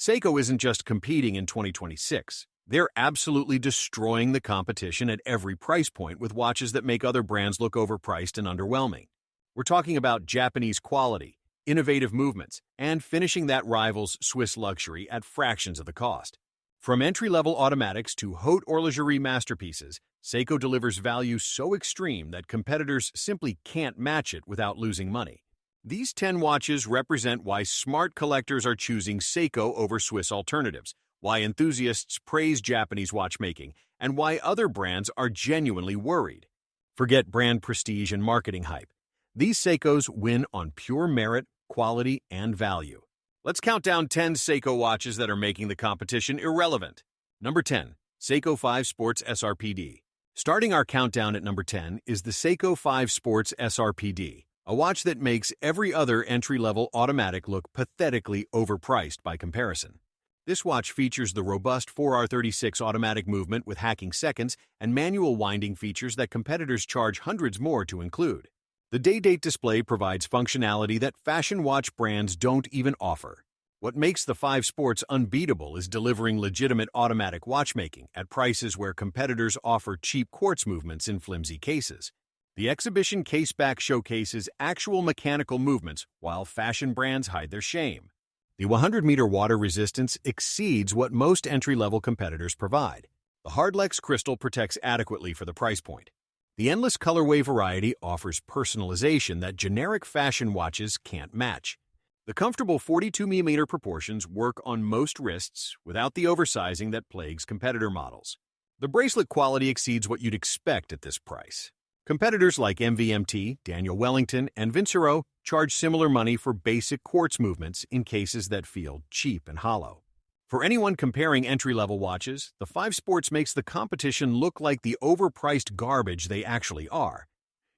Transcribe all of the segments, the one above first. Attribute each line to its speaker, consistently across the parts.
Speaker 1: Seiko isn't just competing in 2026. They're absolutely destroying the competition at every price point with watches that make other brands look overpriced and underwhelming. We're talking about Japanese quality, innovative movements, and finishing that rivals Swiss luxury at fractions of the cost. From entry-level automatics to haute horlogerie masterpieces, Seiko delivers value so extreme that competitors simply can't match it without losing money. These 10 watches represent why smart collectors are choosing Seiko over Swiss alternatives, why enthusiasts praise Japanese watchmaking, and why other brands are genuinely worried. Forget brand prestige and marketing hype. These Seikos win on pure merit, quality, and value. Let's count down 10 Seiko watches that are making the competition irrelevant. Number 10. Seiko 5 Sports SRPD. Starting our countdown at number 10 is the Seiko 5 Sports SRPD, a watch that makes every other entry-level automatic look pathetically overpriced by comparison. This watch features the robust 4R36 automatic movement with hacking seconds and manual winding features that competitors charge hundreds more to include. The day-date display provides functionality that fashion watch brands don't even offer. What makes the 5 Sports unbeatable is delivering legitimate automatic watchmaking at prices where competitors offer cheap quartz movements in flimsy cases. The exhibition caseback showcases actual mechanical movements while fashion brands hide their shame. The 100-meter water resistance exceeds what most entry-level competitors provide. The Hardlex crystal protects adequately for the price point. The endless colorway variety offers personalization that generic fashion watches can't match. The comfortable 42mm proportions work on most wrists without the oversizing that plagues competitor models. The bracelet quality exceeds what you'd expect at this price. Competitors like MVMT, Daniel Wellington, and Vincero charge similar money for basic quartz movements in cases that feel cheap and hollow. For anyone comparing entry-level watches, the 5 Sports makes the competition look like the overpriced garbage they actually are.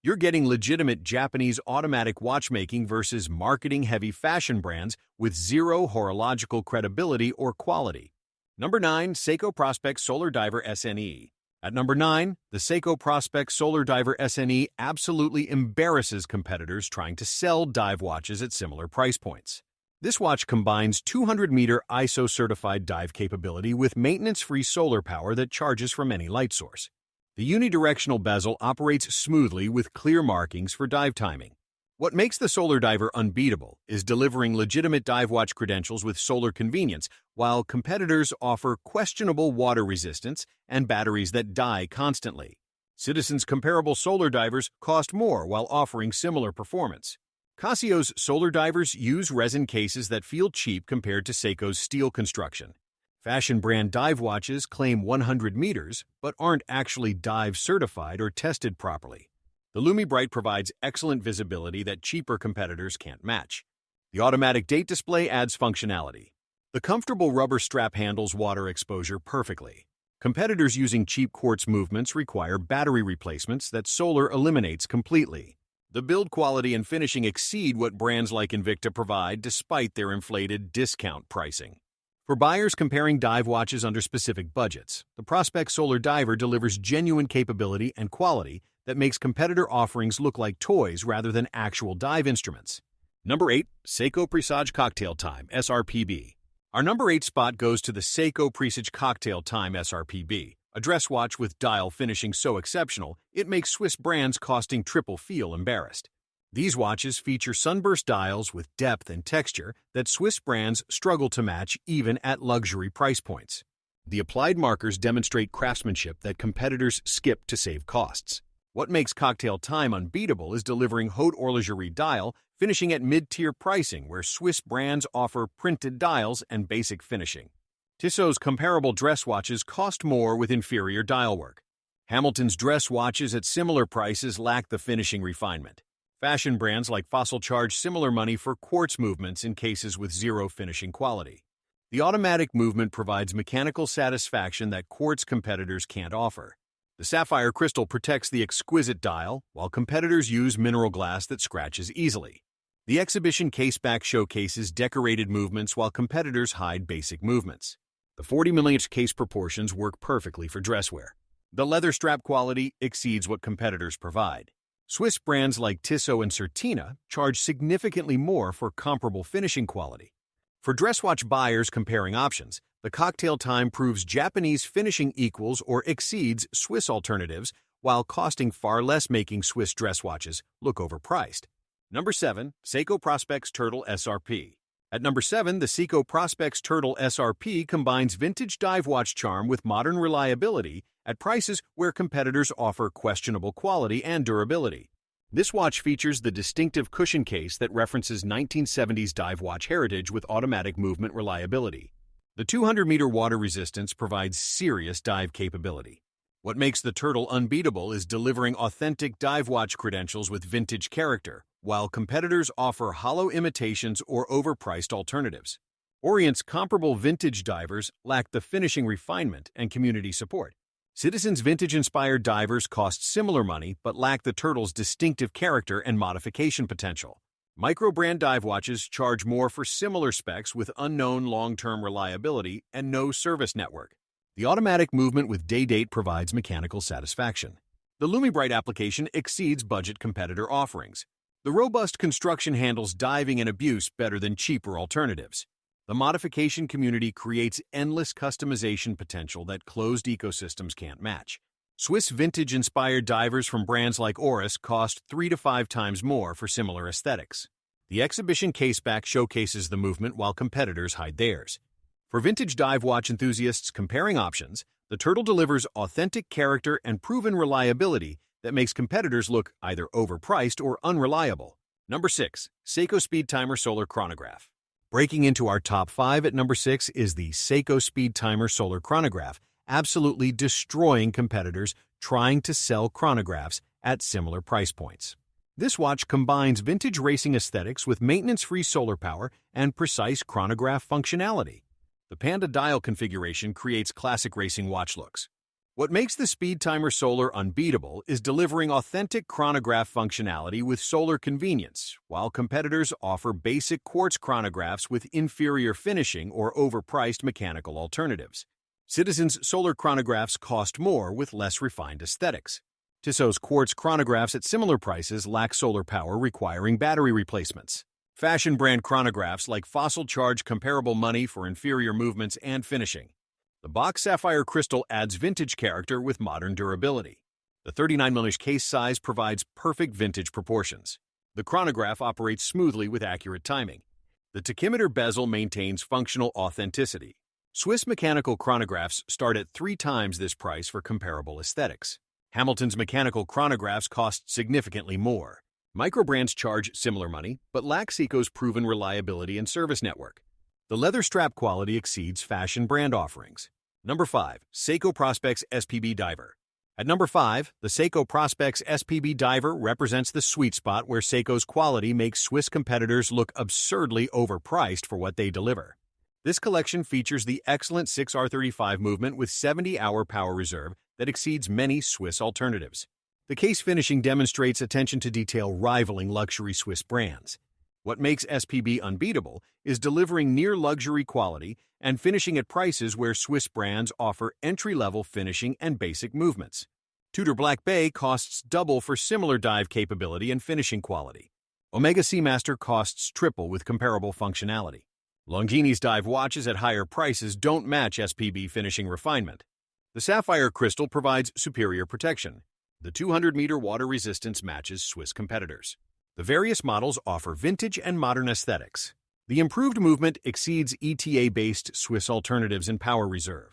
Speaker 1: You're getting legitimate Japanese automatic watchmaking versus marketing-heavy fashion brands with zero horological credibility or quality. Number 9. Seiko Prospex Solar Diver SNE. At number 9, the Seiko Prospex Solar Diver SNE absolutely embarrasses competitors trying to sell dive watches at similar price points. This watch combines 200-meter ISO-certified dive capability with maintenance-free solar power that charges from any light source. The unidirectional bezel operates smoothly with clear markings for dive timing. What makes the Solar Diver unbeatable is delivering legitimate dive watch credentials with solar convenience, while competitors offer questionable water resistance and batteries that die constantly. Citizen's comparable solar divers cost more while offering similar performance. Casio's solar divers use resin cases that feel cheap compared to Seiko's steel construction. Fashion brand dive watches claim 100 meters, but aren't actually dive certified or tested properly. The LumiBright provides excellent visibility that cheaper competitors can't match. The automatic date display adds functionality. The comfortable rubber strap handles water exposure perfectly. Competitors using cheap quartz movements require battery replacements that solar eliminates completely. The build quality and finishing exceed what brands like Invicta provide despite their inflated discount pricing. For buyers comparing dive watches under specific budgets, the Prospex Solar Diver delivers genuine capability and quality that makes competitor offerings look like toys rather than actual dive instruments. Number 8. Seiko Presage Cocktail Time SRPB. Our number 8 spot goes to the Seiko Presage Cocktail Time SRPB, a dress watch with dial finishing so exceptional it makes Swiss brands costing triple feel embarrassed. These watches feature sunburst dials with depth and texture that Swiss brands struggle to match even at luxury price points. The applied markers demonstrate craftsmanship that competitors skip to save costs. What makes Cocktail Time unbeatable is delivering haute horlogerie dial finishing at mid-tier pricing where Swiss brands offer printed dials and basic finishing. Tissot's comparable dress watches cost more with inferior dial work. Hamilton's dress watches at similar prices lack the finishing refinement. Fashion brands like Fossil charge similar money for quartz movements in cases with zero finishing quality. The automatic movement provides mechanical satisfaction that quartz competitors can't offer. The sapphire crystal protects the exquisite dial, while competitors use mineral glass that scratches easily. The exhibition caseback showcases decorated movements while competitors hide basic movements. The 40mm case proportions work perfectly for dresswear. The leather strap quality exceeds what competitors provide. Swiss brands like Tissot and Certina charge significantly more for comparable finishing quality. For dress watch buyers comparing options, the cocktail time proves Japanese finishing equals or exceeds Swiss alternatives while costing far less, making Swiss dress watches look overpriced. Number 7. Seiko Prospex Turtle SRP. At number 7, the Seiko Prospex Turtle SRP combines vintage dive watch charm with modern reliability at prices where competitors offer questionable quality and durability. This watch features the distinctive cushion case that references 1970s dive watch heritage with automatic movement reliability. The 200-meter water resistance provides serious dive capability. What makes the Turtle unbeatable is delivering authentic dive watch credentials with vintage character, while competitors offer hollow imitations or overpriced alternatives. Orient's comparable vintage divers lack the finishing refinement and community support. Citizen's vintage-inspired divers cost similar money but lack the Turtle's distinctive character and modification potential. Micro-brand dive watches charge more for similar specs with unknown long-term reliability and no service network. The automatic movement with day date provides mechanical satisfaction. The LumiBrite application exceeds budget competitor offerings. The robust construction handles diving and abuse better than cheaper alternatives. The modification community creates endless customization potential that closed ecosystems can't match. Swiss vintage-inspired divers from brands like Oris cost 3 to 5 times more for similar aesthetics. The exhibition caseback showcases the movement while competitors hide theirs. For vintage dive watch enthusiasts comparing options, the Turtle delivers authentic character and proven reliability that makes competitors look either overpriced or unreliable. Number 6. Seiko Speedtimer Solar Chronograph. Breaking into our top 5 at number 6 is the Seiko Speedtimer Solar Chronograph, absolutely destroying competitors trying to sell chronographs at similar price points. This watch combines vintage racing aesthetics with maintenance-free solar power and precise chronograph functionality. The Panda dial configuration creates classic racing watch looks. What makes the Speedtimer Solar unbeatable is delivering authentic chronograph functionality with solar convenience, while competitors offer basic quartz chronographs with inferior finishing or overpriced mechanical alternatives. Citizen's solar chronographs cost more with less refined aesthetics. Tissot's quartz chronographs at similar prices lack solar power, requiring battery replacements. Fashion brand chronographs like Fossil charge comparable money for inferior movements and finishing. The Box Sapphire Crystal adds vintage character with modern durability. The 39mm case size provides perfect vintage proportions. The chronograph operates smoothly with accurate timing. The tachymeter bezel maintains functional authenticity. Swiss mechanical chronographs start at 3 times this price for comparable aesthetics. Hamilton's mechanical chronographs cost significantly more. Microbrands charge similar money, but lack Seiko's proven reliability and service network. The leather strap quality exceeds fashion brand offerings. Number 5. Seiko Prospex SPB Diver. At number 5, the Seiko Prospex SPB Diver represents the sweet spot where Seiko's quality makes Swiss competitors look absurdly overpriced for what they deliver. This collection features the excellent 6R35 movement with 70-hour power reserve that exceeds many Swiss alternatives. The case finishing demonstrates attention to detail rivaling luxury Swiss brands. What makes SPB unbeatable is delivering near-luxury quality and finishing at prices where Swiss brands offer entry-level finishing and basic movements. Tudor Black Bay costs double for similar dive capability and finishing quality. Omega Seamaster costs triple with comparable functionality. Longini's dive watches at higher prices don't match SPB finishing refinement. The Sapphire Crystal provides superior protection. The 200-meter water resistance matches Swiss competitors. The various models offer vintage and modern aesthetics. The improved movement exceeds ETA-based Swiss alternatives in power reserve.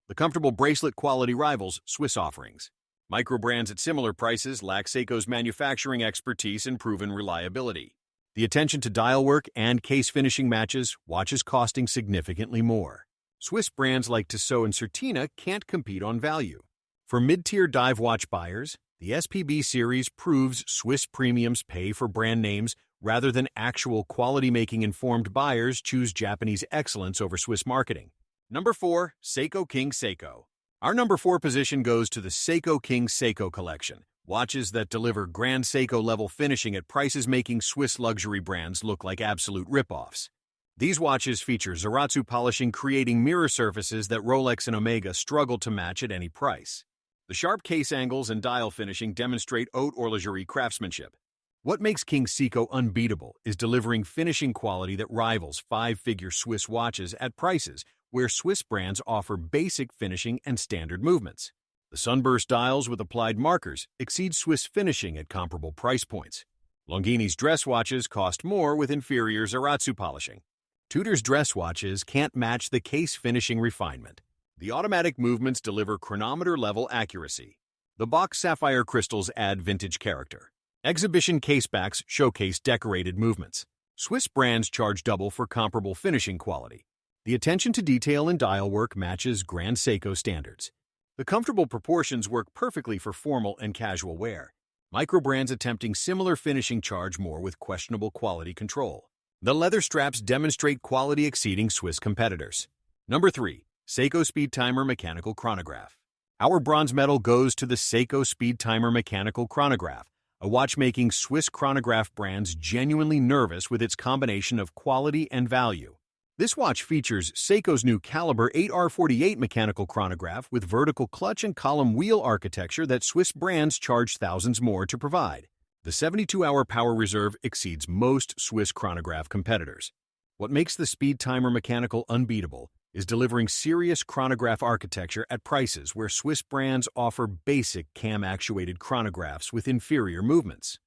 Speaker 1: The comfortable bracelet quality rivals Swiss offerings. Microbrands at similar prices lack Seiko's manufacturing expertise and proven reliability. The attention to dial work and case finishing matches watches costing significantly more. Swiss brands like Tissot and Certina can't compete on value. For mid-tier dive watch buyers, the SPB series proves Swiss premiums pay for brand names rather than actual quality, making informed buyers choose Japanese excellence over Swiss marketing. Number 4. Seiko King Seiko. Our number 4 position goes to the Seiko King Seiko collection, watches that deliver Grand Seiko-level finishing at prices making Swiss luxury brands look like absolute rip-offs. These watches feature Zaratsu polishing, creating mirror surfaces that Rolex and Omega struggle to match at any price. The sharp case angles and dial finishing demonstrate haute horlogerie craftsmanship. What makes King Seiko unbeatable is delivering finishing quality that rivals five-figure Swiss watches at prices where Swiss brands offer basic finishing and standard movements. The sunburst dials with applied markers exceed Swiss finishing at comparable price points. Longini's dress watches cost more with inferior Zaratsu polishing. Tudor's dress watches can't match the case finishing refinement. The automatic movements deliver chronometer-level accuracy. The box sapphire crystals add vintage character. Exhibition casebacks showcase decorated movements. Swiss brands charge double for comparable finishing quality. The attention to detail in dial work matches Grand Seiko standards. The comfortable proportions work perfectly for formal and casual wear. Micro-brands attempting similar finishing charge more with questionable quality control. The leather straps demonstrate quality exceeding Swiss competitors. Number 3. Seiko Speedtimer Mechanical Chronograph. Our bronze medal goes to the Seiko Speedtimer Mechanical Chronograph, a watchmaking Swiss chronograph brand's genuinely nervous with its combination of quality and value. This watch features Seiko's new Caliber 8R48 mechanical chronograph with vertical clutch and column wheel architecture that Swiss brands charge thousands more to provide. The 72-hour power reserve exceeds most Swiss chronograph competitors. What makes the Speedtimer Mechanical unbeatable is delivering serious chronograph architecture at prices where Swiss brands offer basic cam-actuated chronographs with inferior movements.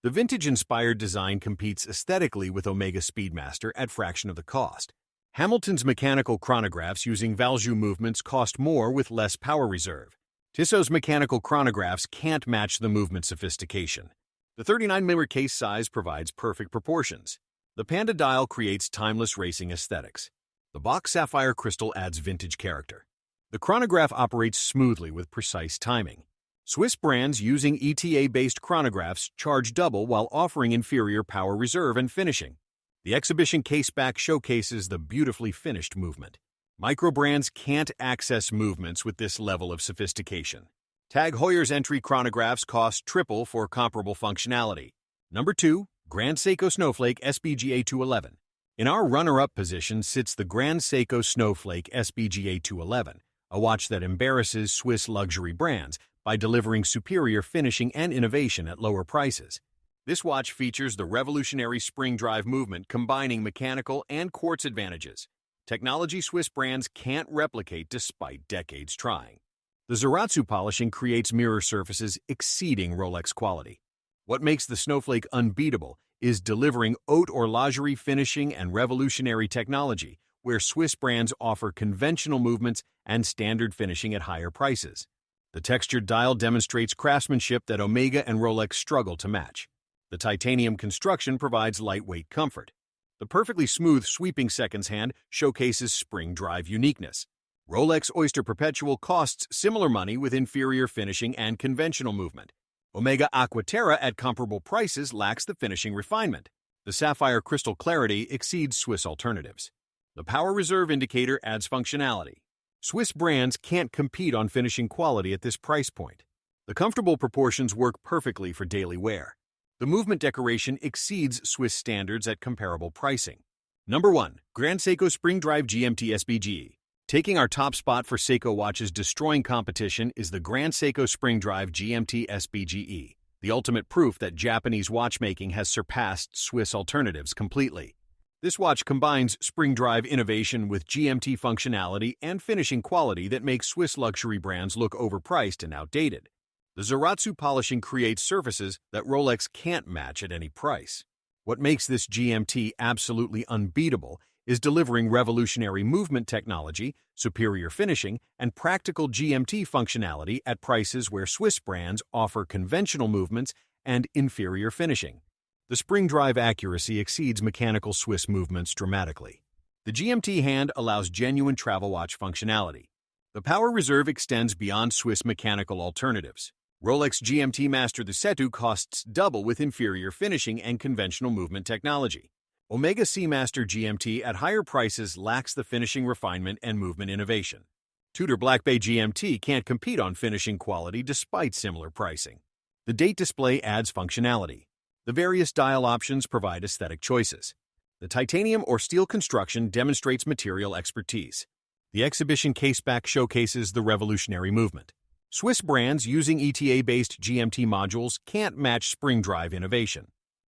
Speaker 1: The vintage-inspired design competes aesthetically with Omega Speedmaster at fraction of the cost. Hamilton's mechanical chronographs using Valjoux movements cost more with less power reserve. Tissot's mechanical chronographs can't match the movement sophistication. The 39mm case size provides perfect proportions. The Panda dial creates timeless racing aesthetics. The box sapphire crystal adds vintage character. The chronograph operates smoothly with precise timing. Swiss brands using ETA-based chronographs charge double while offering inferior power reserve and finishing. The exhibition caseback showcases the beautifully finished movement. Micro brands can't access movements with this level of sophistication. Tag Heuer's entry chronographs cost triple for comparable functionality. Number 2. Grand Seiko Snowflake SPGA 211. In our runner-up position sits the Grand Seiko Snowflake SPGA 211, a watch that embarrasses Swiss luxury brands by delivering superior finishing and innovation at lower prices. This watch features the revolutionary spring drive movement combining mechanical and quartz advantages, technology Swiss brands can't replicate despite decades trying. The Zaratsu polishing creates mirror surfaces exceeding Rolex quality. What makes the Snowflake unbeatable is delivering haute horlogerie finishing and revolutionary technology, where Swiss brands offer conventional movements and standard finishing at higher prices. The textured dial demonstrates craftsmanship that Omega and Rolex struggle to match. The titanium construction provides lightweight comfort. The perfectly smooth sweeping seconds hand showcases spring drive uniqueness. Rolex Oyster Perpetual costs similar money with inferior finishing and conventional movement. Omega Aquaterra at comparable prices lacks the finishing refinement. The sapphire crystal clarity exceeds Swiss alternatives. The power reserve indicator adds functionality. Swiss brands can't compete on finishing quality at this price point. The comfortable proportions work perfectly for daily wear. The movement decoration exceeds Swiss standards at comparable pricing. Number 1. Grand Seiko Spring Drive GMT SBGE. Taking our top spot for Seiko watches destroying competition is the Grand Seiko Spring Drive GMT SBGE, the ultimate proof that Japanese watchmaking has surpassed Swiss alternatives completely. This watch combines spring drive innovation with GMT functionality and finishing quality that makes Swiss luxury brands look overpriced and outdated. The Zaratsu polishing creates surfaces that Rolex can't match at any price. What makes this GMT absolutely unbeatable is delivering revolutionary movement technology, superior finishing, and practical GMT functionality at prices where Swiss brands offer conventional movements and inferior finishing. The spring drive accuracy exceeds mechanical Swiss movements dramatically. The GMT hand allows genuine travel watch functionality. The power reserve extends beyond Swiss mechanical alternatives. Rolex GMT Master the Setu costs double with inferior finishing and conventional movement technology. Omega Seamaster GMT at higher prices lacks the finishing refinement and movement innovation. Tudor Black Bay GMT can't compete on finishing quality despite similar pricing. The date display adds functionality. The various dial options provide aesthetic choices. The titanium or steel construction demonstrates material expertise. The exhibition caseback showcases the revolutionary movement. Swiss brands using ETA-based GMT modules can't match spring drive innovation.